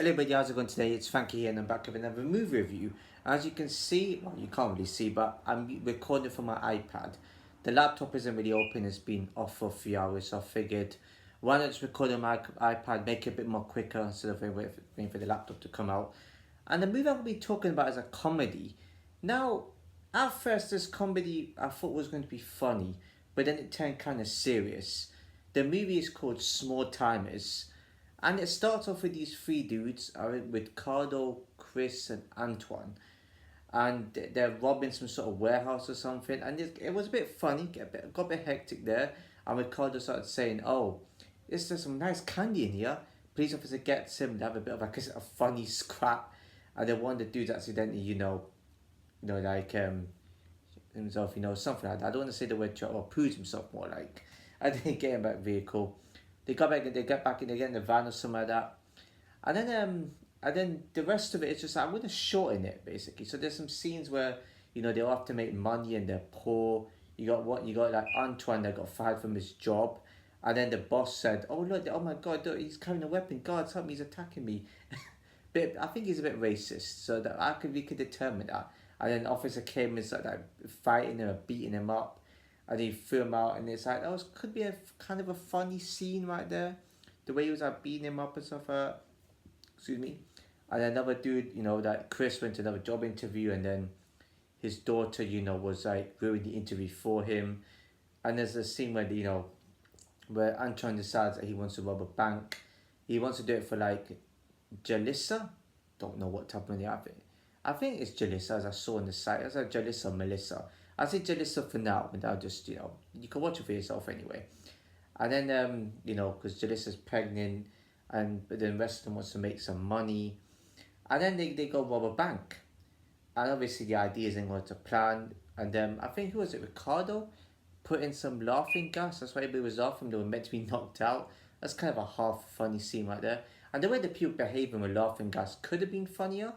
Hello everybody, how's it going today? It's Frankie here and I'm back with another movie review. As you can see, well you can't really see, but I'm recording from my iPad. The laptop isn't really open, it's been off for a few hours, so I figured why not just record on my iPad, make it a bit more quicker instead of waiting for the laptop to come out. And the movie I'm going to be talking about is a comedy. Now, at first this comedy I thought was going to be funny, but then it turned kind of serious. The movie is called Small Timers. And it starts off with these three dudes, with Cardo, Chris, and Antoine. And they're robbing some sort of warehouse or something. And it was a bit funny, got a bit hectic there. And Ricardo started saying, "Oh, is there some nice candy in here?" Police officer gets him, they have a bit of a funny scrap. And then one of the dudes accidentally, like himself, something like that. I don't want to say the word or proves himself more like. And then get him back vehicle. They get back in, they get in the van or something like that. And then the rest of it is just, I'm gonna shorten it basically. So there's some scenes where, they all have to make money and they're poor. You got like Antoine that got fired from his job. And then the boss said, "Oh look, oh my god, look, he's carrying a weapon. Guards, help me, he's attacking me." But I think he's a bit racist, so that we could determine that. And then officer came and started like fighting him, beating him up, and he threw him out. And it's like that was could be a kind of a funny scene right there, the way he was like beating him up and stuff. Excuse me. And another dude, that Chris went to another job interview, and then his daughter, was like ruining the interview for him. And there's a scene where Anton decides that he wants to rob a bank. He wants to do it for like Jalissa. Don't know what type of money I have. I think it's Jalissa, as I saw on the site. I said Jalissa or Melissa. I say Jalissa for now, and I'll just, you can watch it for yourself anyway. And then, because Jalissa's pregnant, but then the rest of them wants to make some money. And then they go rob a bank. And obviously the idea is in order to plan. And I think, who was it, Ricardo? Put in some laughing gas. That's why everybody was laughing. They were meant to be knocked out. That's kind of a half funny scene right there. And the way the people behaving with laughing gas could have been funnier,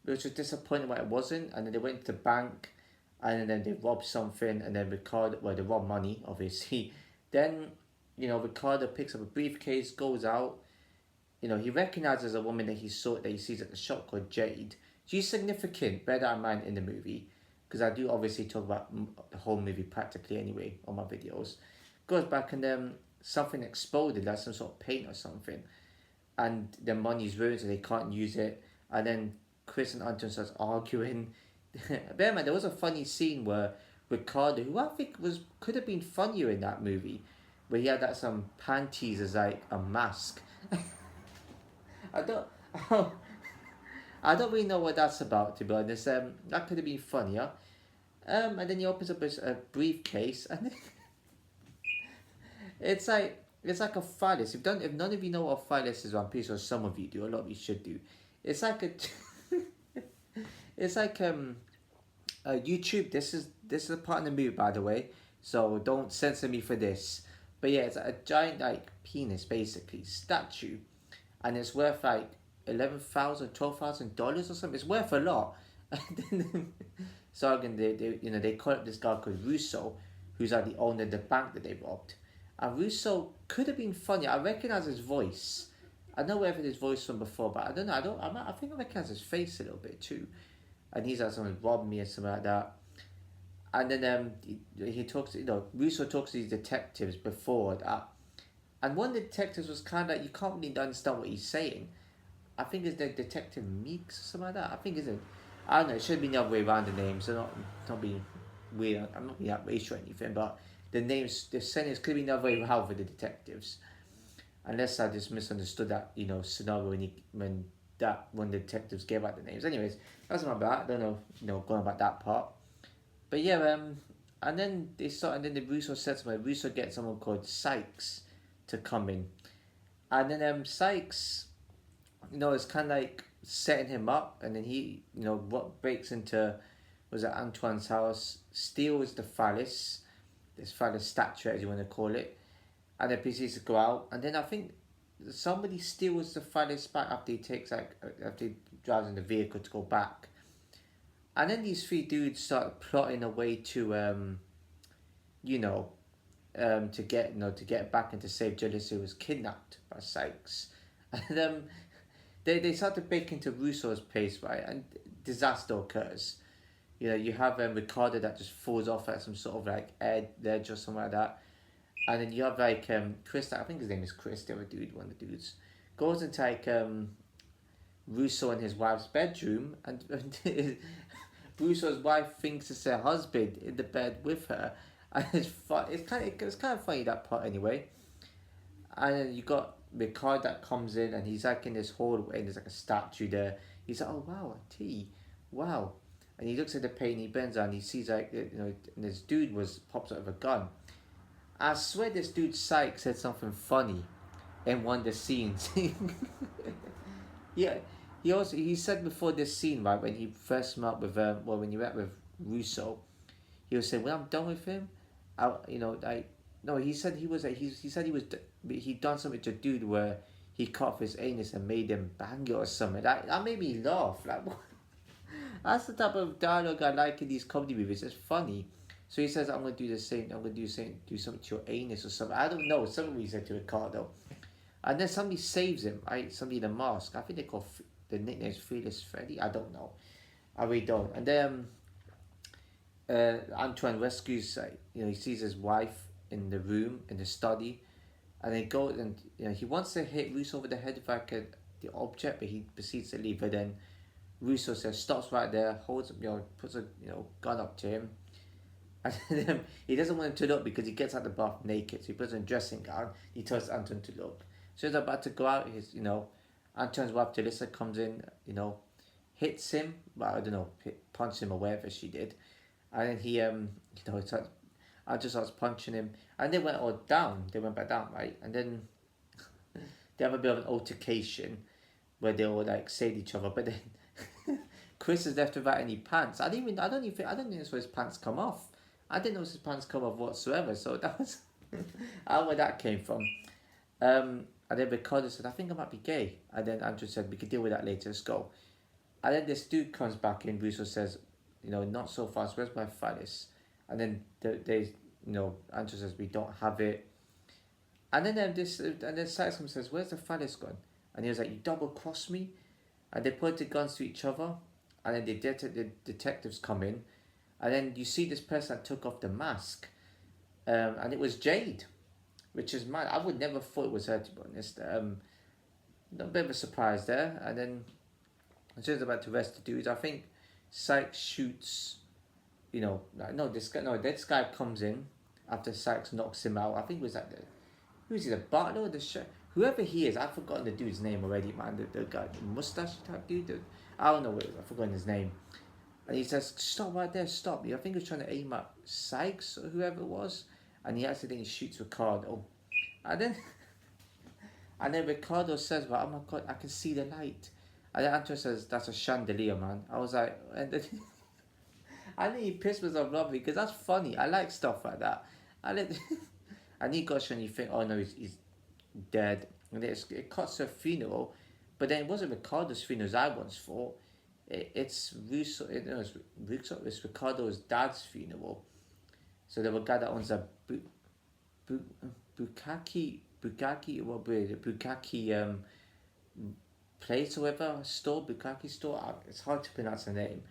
which was disappointing why it wasn't. And then they went to the bank, and then they robbed something, and then they robbed money, obviously. Then, Ricardo picks up a briefcase, goes out. He recognizes a woman that he sees at the shop called Jade. She's significant, bear that in mind in the movie, because I do obviously talk about the whole movie practically anyway on my videos. Goes back and then something exploded, like some sort of paint or something, and their money's ruined, so they can't use it. And then Chris and Anton starts arguing. Bear in mind, there was a funny scene where Ricardo, who I think could have been funnier in that movie, where he had some panties as like a mask. I don't, I don't really know what that's about, to be honest. That could have been funnier. And then he opens up a briefcase, and it's like a phallus. If none of you know what a phallus is, I'm pretty sure some of you do. A lot of you should do. It's like a, it's like YouTube. This is a part in the movie, by the way. So don't censor me for this. But yeah, it's a giant like penis, basically statue, and it's worth like $11,000 or something. It's worth a lot. So again, they call up this guy called Russo, who's like the owner of the bank that they robbed. And Russo could have been funny. I recognize his voice. I know where I've heard his voice from before, but I don't know. I think I recognize his face a little bit too. And he's like someone robbed me or something like that. And then he talks. Russo talks to these detectives before that. And one of the detectives was kind of like, you can't really understand what he's saying. I think it's the Detective Meeks or something like that. I think it's I don't know. It should be the other way around the names. They're not being weird. I'm not being outraged or anything, but the names, the sentence could be the other way around for the detectives. Unless I just misunderstood that scenario when one of the detectives gave out the names. Anyways, that's not bad. I don't know going about that part. But yeah, and then the Russo said something. Russo gets someone called Sykes to come in, and then Sykes, it's kind of like setting him up, and then he, what breaks into, was it Antoine's house, steals the phallus, this phallus statue as you want to call it, and then proceeds to go out, and then I think somebody steals the phallus back after he drives in the vehicle to go back, and then these three dudes start plotting a way to to get back and to save Jalissa, who was kidnapped by Sykes, and they start to break into Russo's place, right, and disaster occurs. You know, you have Ricardo that just falls off at some sort of like ledge or something like that, and then you have like Chris, I think his name is Chris, the other dude, one of the dudes, goes into like Russo and his wife's bedroom, and Russo's wife thinks it's her husband in the bed with her, and it's fun. It's kind of funny, that part anyway. And then you got Ricard that comes in, and he's like in this hallway, and there's like a statue there. He's like, oh wow, a tea, wow. And he looks at the painting, he bends down, he sees like and this dude pops out of a gun. I swear this dude Syke said something funny in one of the scenes. Yeah, he said before this scene, right, when he first met with when he met with Russo, he was saying, when I'm done with him, I no, he said he said he done something to a dude where he cut off his anus and made him bang it or something. That made me laugh. Like, that's the type of dialogue I like in these comedy movies. It's funny. So he says, I'm gonna do the same. I'm gonna do something to your anus or something. I don't know. Something he said to Ricardo. And then somebody saves him, right? Somebody in a mask. I think they call the nickname is Fearless Freddy. I don't know. I really don't. And then Antoine rescues, he sees his wife in the room, in the study. And they go, and he wants to hit Russo over the head with like the object, but he proceeds to leave. But then Russo says, stops right there, holds, puts a gun up to him. And then he doesn't want him to look because he gets out the bath naked. So he puts on a dressing gown. He tells Anton to look. So he's about to go out. Anton's wife Talissa comes in, hits him, but I don't know, punches him or whatever she did. And then he, Anton starts punching him. And they went all down. They went back down, right? And then they have a bit of an altercation where they all like save each other. But then Chris is left without any pants. I don't think that's where his pants come off. I didn't know his pants come off whatsoever. So that was I don't know where that came from. And then Ricardo said, I think I might be gay. And then Andrew said, we could deal with that later, let's go. And then this dude comes back in, Russo says, not so fast, where's my phallus? And then Andrew says, we don't have it. And then Saxon says, where's the phallus gone? And he was like, you double crossed me? And they pointed guns to each other. And then the detectives come in. And then you see this person that took off the mask. And it was Jade. Which is mad. I would never thought it was her, to be honest. A bit of a surprise there. And then, as soon as about to arrest the dudes, I think Sykes shoots, this guy comes in after Sykes knocks him out. I think it was like who's he, the butler or the chef? Whoever he is, I've forgotten the dude's name already, man. The guy, the mustache type dude. I don't know what it was, I've forgotten his name. And he says, stop right there, stop. I think he was trying to aim at Sykes or whoever it was. And he accidentally shoots Ricardo. And then Ricardo says, well, oh my God, I can see the light. And then Anton says, that's a chandelier, man. I was like, and then I think he pissed myself laughing because that's funny. I like stuff like that. And he goes and you think, oh no, he's dead. And it cuts to a funeral. But then it wasn't Ricardo's funeral as I once thought. It's Ricardo's dad's funeral. So there was a guy that owns a Bukaki place or whatever, Bukaki store. It's hard to pronounce the name.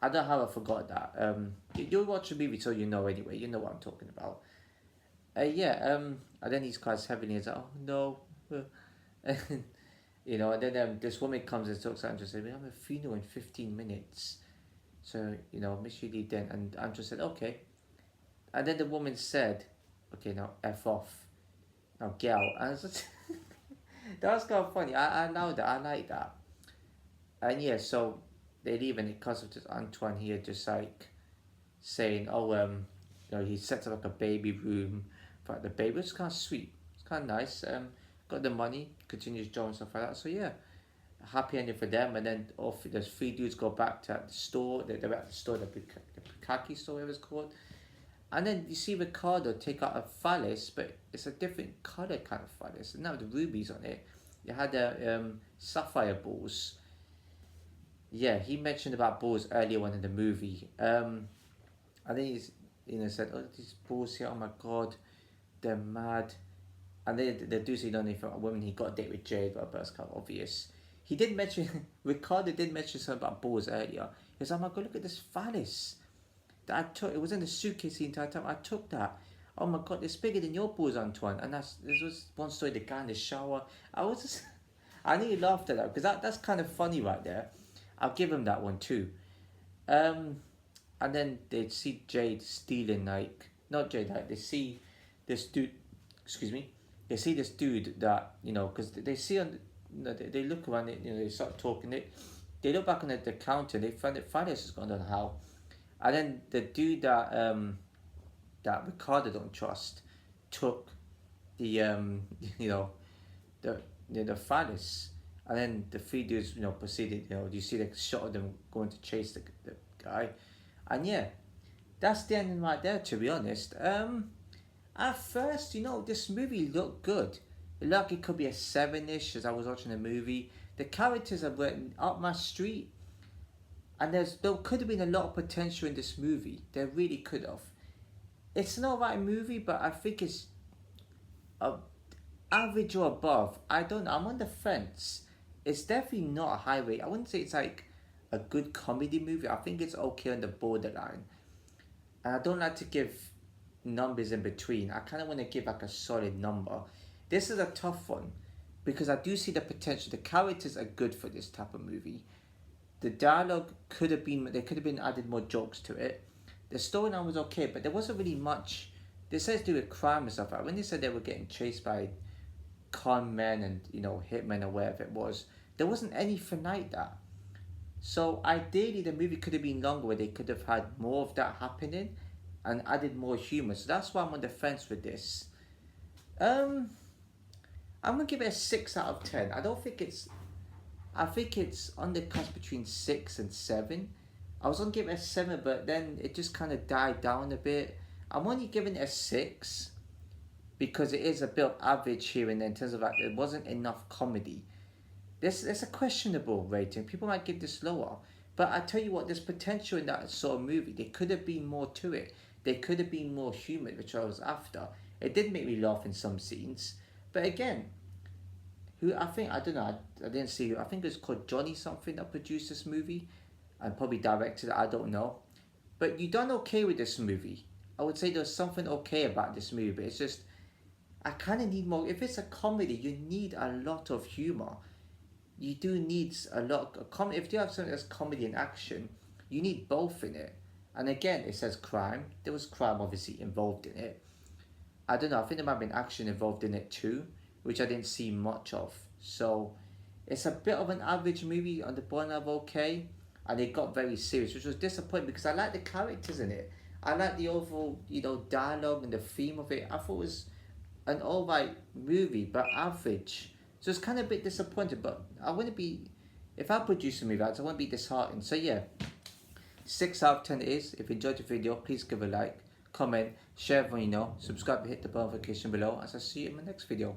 I don't know how I forgot that. You'll watch the movie so you know anyway. You know what I'm talking about. And then he's quite heavily. He's like, oh no. And then this woman comes and talks to Andrew and says, we have a funeral in 15 minutes. So, make sure you leave then. And Andrew said, okay. And then the woman said, okay, now F off. Now get out. And that was kind of funny. I know that. I like that. And yeah, so they leave and it comes up to Antoine here just like saying, he sets up like a baby room for the baby. It's kind of sweet. It's kind of nice. Got the money, continues job and stuff like that. So yeah, happy ending for them. And then there's 3 dudes go back to the store. They're at the store, the Bukaki store, whatever it's called. And then you see Ricardo take out a phallus, but it's a different colour kind of phallus. And now the rubies on it. You had the sapphire balls. Yeah, he mentioned about balls earlier on in the movie. And then he's said, oh, these balls here, oh my God, they're mad. And they do say, don't know if a woman, he got a date with Jade, but that's kind of obvious. he did mention, Ricardo did mention something about balls earlier. He was like, oh my god, look at this phallus that I took. It was in the suitcase the entire time. I took that. Oh my god, it's bigger than your balls, Antoine. And this was one story, the guy in the shower. I was just, I nearly laughed at that because that's kind of funny right there. I'll give him that one too. And then they see Jade stealing, like, not Jade, like, they see this dude, excuse me, they see this dude that, you know, because they see on, they look around it, you know, they start talking it, they look back on the counter, they find that finance is going on how, and then the dude that Ricardo don't trust took the you know, the finance, and then the three dudes, you know, proceeded, you know, you see the shot of them going to chase the guy, and yeah, that's the ending right there, to be honest. At first, you know, this movie looked good. It looked like it could be a 7-ish as I was watching the movie. The characters are written up my street. And there could have been a lot of potential in this movie. There really could have. It's an alright movie, but I think it's average or above. I don't know. I'm on the fence. It's definitely not a high rate. I wouldn't say it's like a good comedy movie. I think it's okay on the borderline. And I don't like to give numbers in between. I kind of want to give like a solid number. This is a tough one because I do see the potential. The characters are good for this type of movie. The dialogue could have been, there could have been added more jokes to it. The storyline was okay, but there wasn't really much. This has to do with crime and stuff. Like when they said they were getting chased by con men and, you know, hitmen or whatever it was, there wasn't anything like that. So ideally the movie could have been longer where they could have had more of that happening and added more humor. So that's why I'm on the fence with this. I'm gonna give it a 6 out of 10. I think it's on the cusp between 6 and 7. I was gonna give it a 7, but then it just kind of died down a bit. I'm only giving it a 6 because it is a bit of average here and there in terms of like there wasn't enough comedy. It's a questionable rating. People might give this lower. But I tell you what, there's potential in that sort of movie. There could have been more to it. There could have been more humour, which I was after. It did make me laugh in some scenes. But again, I don't know, I didn't see who, I think it was called Johnny something that produced this movie. And probably directed it, I don't know. But you done okay with this movie. I would say there's something okay about this movie. But it's just, I kind of need more. If it's a comedy, you need a lot of humour. You do need a lot of comedy. If you have something that's comedy and action, you need both in it. And again, it says crime. There was crime obviously involved in it. I don't know, I think there might have been action involved in it too, which I didn't see much of. So it's a bit of an average movie on the borderline of okay. And it got very serious, which was disappointing because I like the characters in it. I like the overall, you know, dialogue and the theme of it. I thought it was an alright movie, but average. So it's kind of a bit disappointed, but I wouldn't be, if I produce a movie, I wouldn't be disheartened. So yeah, 6 out of 10 it is. If you enjoyed the video, please give a like, comment, share everyone you know, subscribe and hit the bell notification below as I see you in my next video.